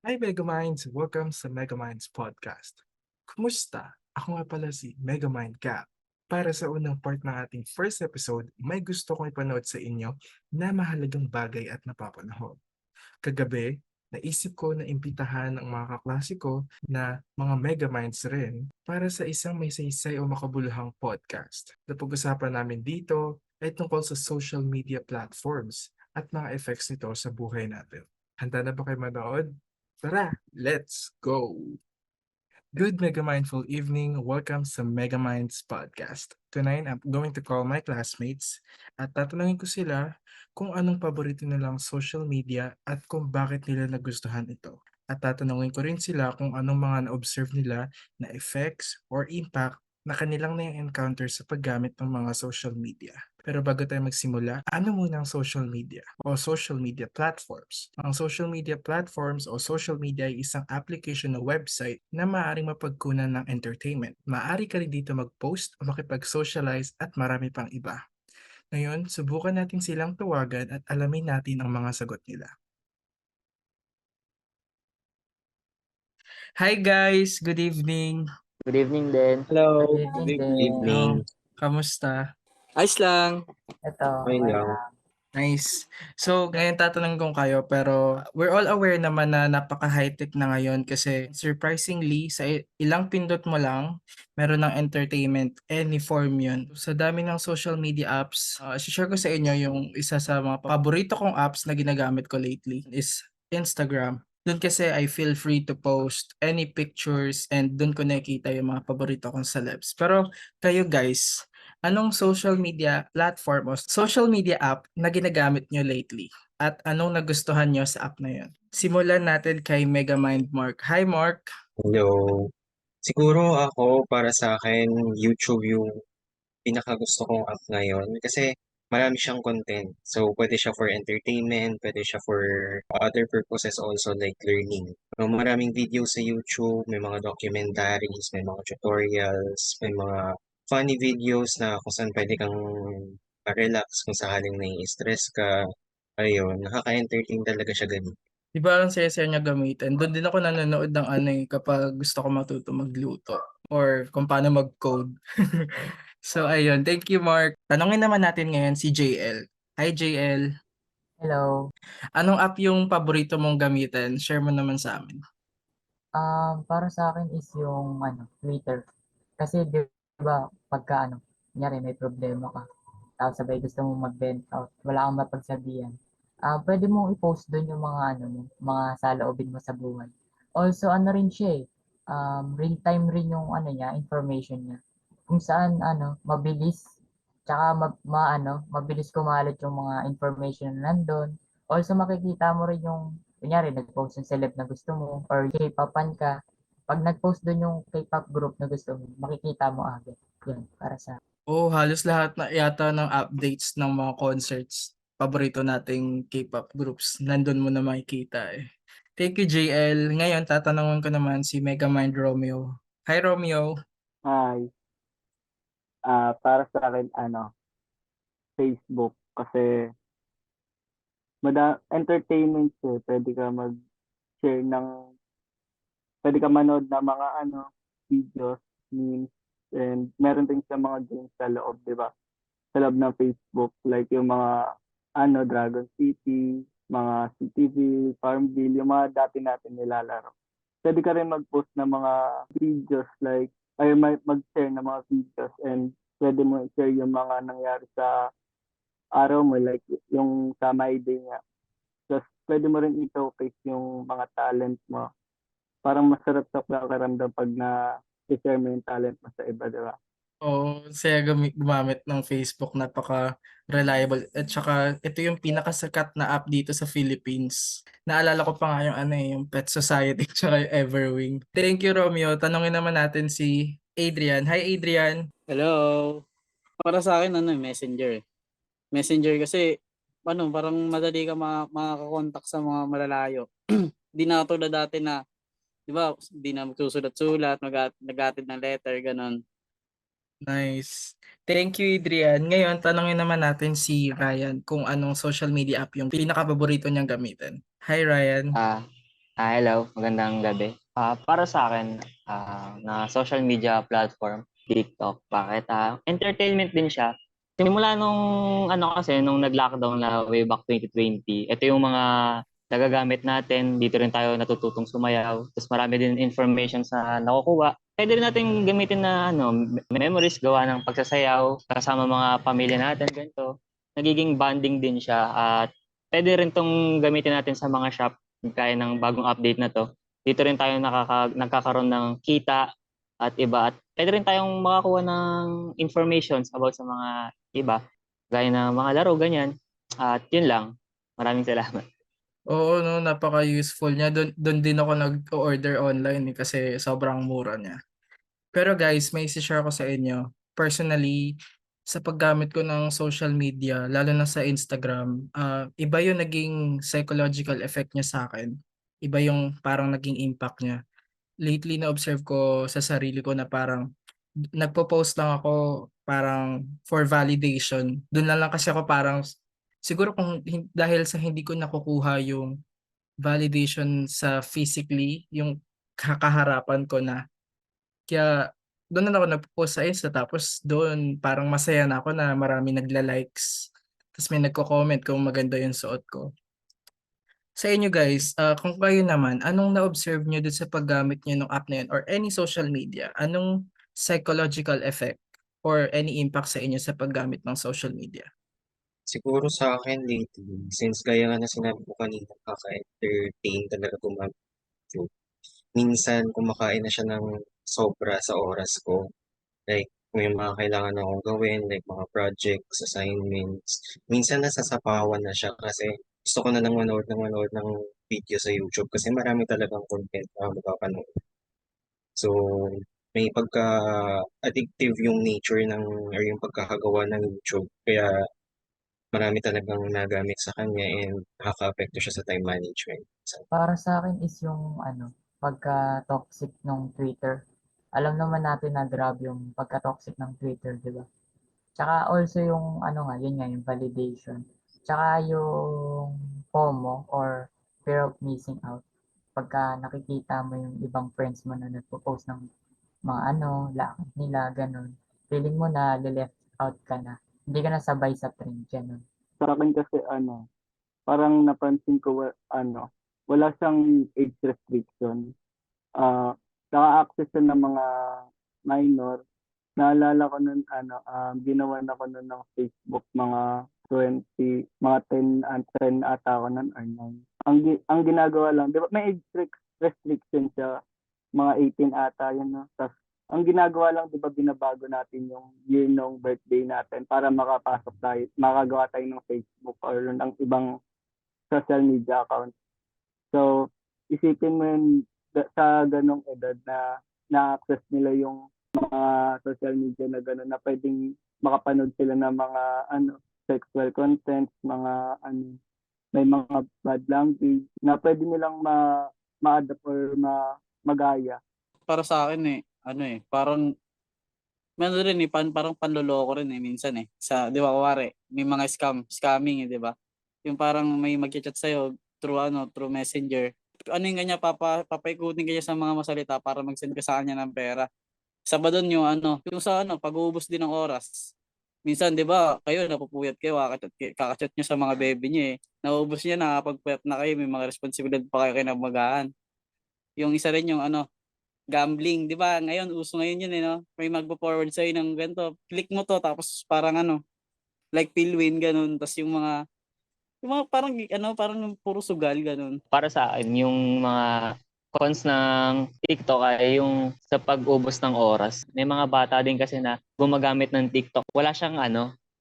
Hi Megaminds! Welcome sa Megaminds Podcast. Kumusta? Ako nga pala si Megamind Cap. Para sa unang part ng ating first episode, may gusto kong ipanood sa inyo na mahalagang bagay at napapanahon. Kagabi, naisip ko na imbitahan ang mga kaklase ko na mga Megaminds rin para sa isang may saysay o makabuluhang podcast. Napag-usapan namin dito ay tungkol sa social media platforms at mga effects nito sa buhay natin. Handa na ba kayo manood? Tara, let's go! Good Mega Mindful evening. Welcome sa Mega Minds Podcast. Tonight, I'm going to call my classmates at tatanungin ko sila kung anong paborito nilang social media at kung bakit nila nagustuhan ito. At tatanungin ko rin sila kung anong mga na-observe nila na effects or impact na kanilang na-encounter sa paggamit ng mga social media. Pero bago tayo magsimula, ano muna ang social media o social media platforms? Ang social media platforms o social media ay isang application na website na maaaring mapagkunan ng entertainment. Maaari ka rin dito mag-post o makipag-socialize at marami pang iba. Ngayon, subukan natin silang tawagan at alamin natin ang mga sagot nila. Hi guys! Good evening! Good evening din. Hello, Good evening good din. evening. Kamusta? Ayos lang. Ito, Okay okay lang. lang. Nice. So, ngayon tatanungin ko kayo pero we're all aware naman na napaka-high-tech na ngayon kasi surprisingly sa ilang pindot mo lang meron ng entertainment any form yun. Sa dami ng social media apps, share ko sa inyo yung isa sa mga paborito kong apps na ginagamit ko lately is Instagram. Doon kasi I feel free to post any pictures and doon ko nakikita yung mga paborito kong celebs. Pero kayo guys, anong social media platform o social media app na ginagamit nyo lately? At anong nagustuhan nyo sa app na yun? Simulan natin kay Megamind Mark. Hi Mark! Hello. Siguro ako, para sa akin, YouTube yung pinakagusto kong app ngayon kasi marami siyang content. So, pwede siya for entertainment, pwede siya for other purposes also like learning. So, maraming videos sa YouTube, may mga documentaries, may mga tutorials, may mga funny videos na kung saan pwede kang relax kung sakaling nai-stress ka. Ayun, nakaka-entertain talaga siya ganun. Di ba ang saya-saya niya gamitin? Doon din ako nanonood ng ano kapag gusto ko matuto magluto or kung paano mag-code. So ayun, thank you Mark. Tanungin naman natin ngayon si JL. Hi JL, Hello. anong app yung paborito mong gamitin? Share mo naman sa amin. Para sa akin is yung Twitter. Kasi 'di ba pagka kunyari may problema ka, tapos sabay gusto mong mag-vent out, wala kang mapagsabihan. Pwede mong i-post dun yung mga mo, mga saloobin mo sa buhay. Also rin siya real time rin yung niya, information niya. Kung saan mabilis tsaka mabilis kumalat yung mga information na nandun. Also makikita mo rin yung kunyari nag-post yung celeb na gusto mo or K-popan ka. Pag nag-post dun yung K-pop group na gusto mo, makikita mo agad. Yun, para sa Oh, halos lahat na yata ng updates ng mga concerts, paborito nating K-pop groups, nandun mo na makikita eh. Thank you, JL. Ngayon, tatanungin ko naman si Megamind Romeo. Hi, Romeo. Hi. Para sa akin, Facebook. Kasi entertainment siya. Share ng, pwede ka manood ng mga videos, memes, and meron din siya mga games sa loob, di ba? Sa loob ng Facebook, like yung mga, Dragon City, mga CTV, Farmville, yung mga dati natin nilalaro. Pwede ka rin mag-post ng mga videos like mag-share ng mga videos and pwede mo i-share yung mga nangyari sa araw mo like yung sa My Day nga. Tapos pwede mo rin i-showcase yung mga talent mo. Parang masarap sa pakiramdam pag na-share mo yung talent mo sa iba, di ba? Oh, saya gumamit ng Facebook, napaka-reliable. At saka, ito yung pinakasikat na app dito sa Philippines. Naalala ko pa nga yung yung Pet Society tsaka yung Everwing. Thank you, Romeo. Tanungin naman natin si Adrian. Hi, Adrian. Hello. Para sa akin Messenger. Messenger kasi parang madali ka makakakontak sa mga malalayo. Di na katulad dati na, 'di ba, di na magsusulat-sulat, nag-aatid ng letter, ganun. Nice. Thank you, Adrian. Ngayon, tanongin naman natin si Ryan kung anong social media app yung pinaka-paborito niyang gamitin. Hi, Ryan. Ah, Hello, magandang gabi. Para sa akin, na social media platform, TikTok. Bakit? Entertainment din siya. Simula nung ano kasi, nung nag-lockdown na way back 2020, ito yung mga nagagamit natin. Dito rin tayo natututong sumayaw. Tapos marami din information sa nakukuha. Pwede rin natin gamitin na memories gawa ng pagsasayaw kasama mga pamilya natin, ganito. Nagiging bonding din siya at pwede rin tong gamitin natin sa mga shop kaya ng bagong update na 'to. Dito rin tayo nagkakaroon ng kita at iba at puwede rin tayong makakuha ng informations about sa mga iba, gaya ng mga laro ganyan. At yun lang, maraming salamat. Oo 'no, napaka-useful niya. Dun din ako nag-o-order online, kasi sobrang mura niya. Pero guys, may ise-share ako sa inyo. Personally, sa paggamit ko ng social media, lalo na sa Instagram, iba yung naging psychological effect niya sa akin. Iba yung parang naging impact niya. Lately na-observe ko sa sarili ko na parang nagpo-post lang ako parang for validation. Dun na lang kasi ako parang siguro kung dahil sa hindi ko nakukuha yung validation sa physically, yung kakaharapan ko na. Kaya doon na lang ako nagpo-post sa Insta, tapos doon parang masaya na ako na marami nagla-likes. Tapos may nagko-comment kung maganda yung suot ko. Sa inyo guys, kung kayo naman, anong na-observe nyo dun sa paggamit nyo ng app na yun or any social media? Anong psychological effect or any impact sa inyo sa paggamit ng social media? Siguro sa akin lately, since gaya nga na sinabi ko kanina, nakaka-entertain talaga gumamit ng YouTube. Minsan kumakain na siya ng sobra sa oras ko. Like, may mga kailangan akong gawin, like mga projects, assignments. Minsan nasasapawan na siya kasi gusto ko na lang manood ng video sa YouTube kasi marami talagang content na mapapanood. So, may pagka-addictive yung nature or yung pagkakagawa ng YouTube. Kaya marami talagang nagamit sa kanya and nakakaapekto siya sa time management. So, Para sa akin is yung pagka-toxic ng Twitter. Alam naman natin na grabe yung pagka-toxic ng Twitter, 'di ba? Tsaka also yung yun nga, yung validation. Tsaka yung FOMO or fear of missing out. Pagka nakikita mo yung ibang friends mo na nagpo-post ng mga lakad nila, ganun. Feeling mo na left out ka na. Hindi ka na sabay sa trend, ganun. Sa akin kasi parang napansin ko wala siyang age restriction. Naka-access siya ng mga minor. Naalala ko nun ginawan ako nun ng Facebook mga 10 ata ako nun or 9. Ang ginagawa lang, 'di ba may age restriction siya, mga 18 ata yun, no? Tas ang ginagawa lang, 'di ba, binabago natin yung year ng birthday natin para makagawa tayo ng Facebook or ng ibang social media account. So, isipin mo yun, sa ganong edad na na-access nila yung mga social media na gano'n na pwedeng makapanood sila ng mga sexual content, mga may mga bad language na pwede nilang ma-adapt or magaya. Para sa akin parang ano rin parang panloloko rin minsan sa 'di ba kunwari may mga scamming 'di ba? Yung parang may magcha-chat sa'yo through Messenger. Ano yung ganyan papaikutin ka niya sa mga masalita para mag-send ka sa kanya ng pera. Isa pa dun yung sa pag-uubos din ng oras. Minsan 'di ba kayo napupuyat kayo kaka-chat niyo sa mga baby niyo nauubos niya nakakapagpuyat na kayo may mga responsibilidad pa kayo kinabagahan. Yung isa rin yung gambling, 'di ba? Ngayon uso ngayon 'yun 'no. May magpo-forward sa'yo ng ganito, click mo 'to tapos parang like Philwin gano'n. Tas yung mga parang parang puro sugal gano'n. Para sa akin, yung mga cons ng TikTok ay yung sa pag-ubos ng oras. May mga bata din kasi na gumagamit ng TikTok. Wala siyang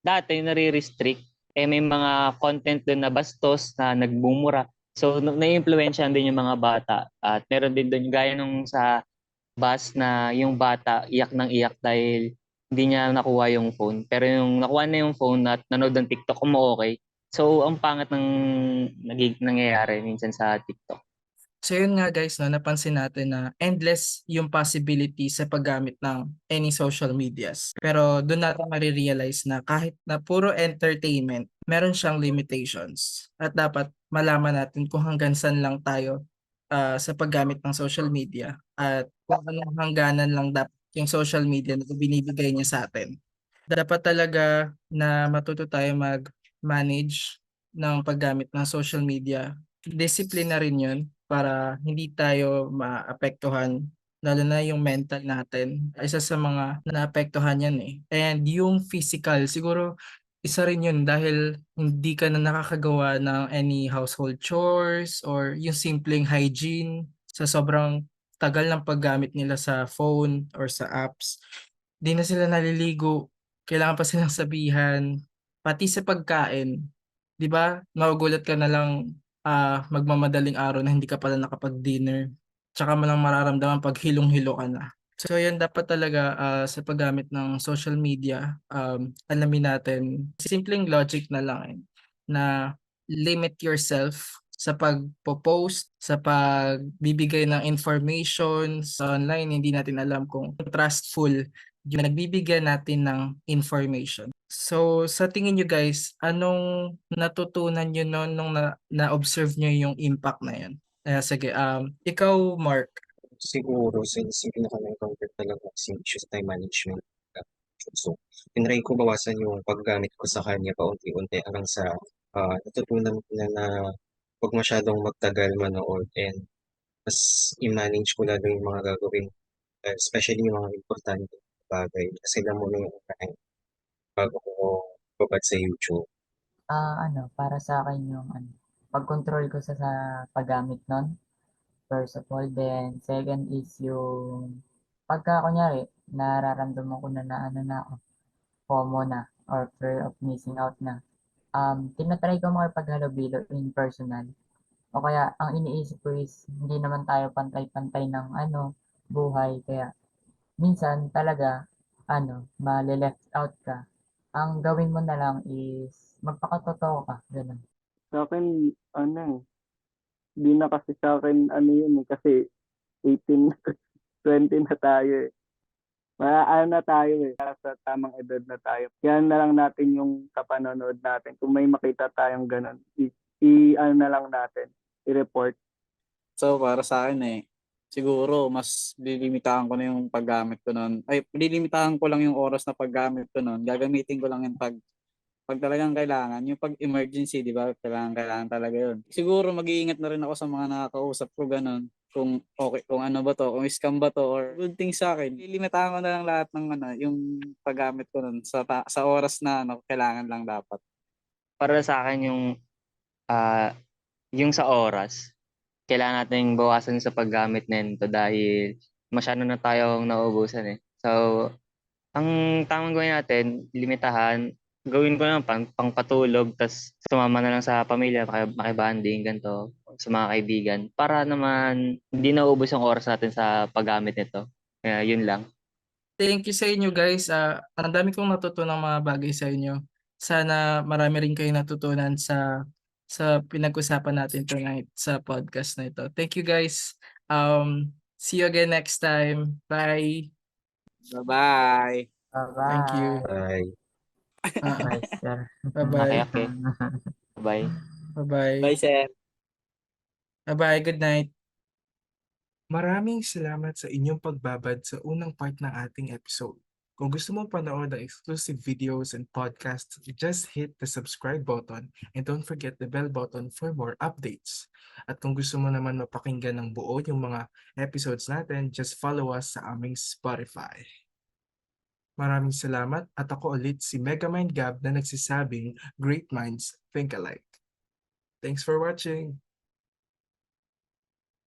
dati nare-restrict. May mga content din na bastos na nagbumura. So, na-influensyahan din yung mga bata. At meron din doon, gaya nung sa bus na yung bata iyak ng iyak dahil hindi niya nakuha yung phone. Pero yung nakuha na yung phone at nanood ng TikTok, okay. So, ang pangit ng nangyayari minsan sa TikTok. So yun nga guys, no, napansin natin na endless yung possibility sa paggamit ng any social medias. Pero doon natin marirealize na kahit na puro entertainment, meron siyang limitations. At dapat malaman natin kung hanggang saan lang tayo sa paggamit ng social media at kung anong hangganan lang dapat yung social media na binibigay niya sa atin. Dapat talaga na matuto tayo mag-manage ng paggamit ng social media. Discipline na rin yun para hindi tayo maapektuhan, lalo na yung mental natin. Isa sa mga naapektuhan yan eh. And yung physical, siguro isa rin yun dahil hindi ka na nakakagawa ng any household chores or yung simpleng hygiene sa sobrang tagal ng paggamit nila sa phone or sa apps. Di na sila naliligo, kailangan pa silang sabihan, pati sa pagkain. 'Di ba? Magugulat ka na lang magmamadaling araw na hindi ka pala nakapag-dinner. Tsaka mo lang mararamdaman pag hilong-hilo ka na. So yan dapat talaga sa paggamit ng social media, alamin natin, simpleng logic na lang na limit yourself sa pagpo-post, sa pagbibigay ng information sa online, hindi natin alam kung trustful yung nagbibigyan natin ng information. So, sa tingin nyo guys, anong natutunan nyo noon nung na-observe nyo yung impact na yun? Sige, ikaw Mark. Siguro, since yung pinaka na-encounter talaga yung issue sa time management. So, tinry ko bawasan yung paggamit ko sa kanya paunti-unti hanggang sa natutunan ko na huwag masyadong magtagal manood and mas i-manage ko lalo yung mga gagawin, especially yung mga importante bagay. Kasi alam mo na yung unahin bago ko babad sa YouTube. Para sa akin yung pag-control ko sa paggamit nun. First of all, then second is yung pagka kunyari, nararamdaman ko na na ako, FOMO na or fear of missing out na. Tinatry ko makipaghalubilo in personal. O kaya, ang iniisip ko is, hindi naman tayo pantay-pantay ng buhay. Kaya, minsan talaga, mali-left out ka. Ang gawin mo na lang is, magpakatotoo ka. Ganun. Sa akin, di na kasi sa akin, yun eh, kasi 18, 20 na tayo eh. Na tayo eh, sa tamang edad na tayo. Kaya na lang natin yung kapanonood natin. Kung may makita tayong ganun, na lang natin, i-report. So, para sa akin siguro mas lilimitahan ko na yung paggamit ko nun. Ay, lilimitahan ko lang yung oras na paggamit ko nun. Gagamitin ko lang yung pag talagang kailangan. Yung pag emergency, di ba? Kailangan talaga yun. Siguro mag-iingat na rin ako sa mga nakakausap ko ganun. Kung okay, kung ano ba to, kung scam ba to, or good thing sa akin. Lilimitahan ko na lang lahat ng yung paggamit ko nun sa oras na kailangan lang dapat. Para sa akin yung sa oras, kailangan nating bawasan sa paggamit nito dahil masyado na tayong nauubusan eh. So, ang tamang gawin natin, limitahan, gawin ko lang pangpatulog, tas sumama na lang sa pamilya, makibanding, ganito, sa mga kaibigan, para naman hindi nauubos yung oras natin sa paggamit nito. Kaya yun lang. Thank you sa inyo guys. Ang dami kong natutunan mga bagay sa inyo. Sana marami rin kayong natutunan sa pinag-usapan natin tonight sa podcast na ito. Thank you guys. See you again next time. Bye. Bye-bye! Thank you. Bye-bye. Bye. Bye, sir. Bye-bye. Okay. Bye. Bye-bye. Bye, Sir! Bye-bye. Good night. Maraming salamat sa inyong pagbabad sa unang part ng ating episode. Kung gusto mo panood ang exclusive videos and podcasts, just hit the subscribe button and don't forget the bell button for more updates. At kung gusto mo naman mapakinggan ng buo yung mga episodes natin, just follow us sa aming Spotify. Maraming salamat at ako ulit si Megamind Gab na nagsasabing Great Minds Think Alike. Thanks for watching!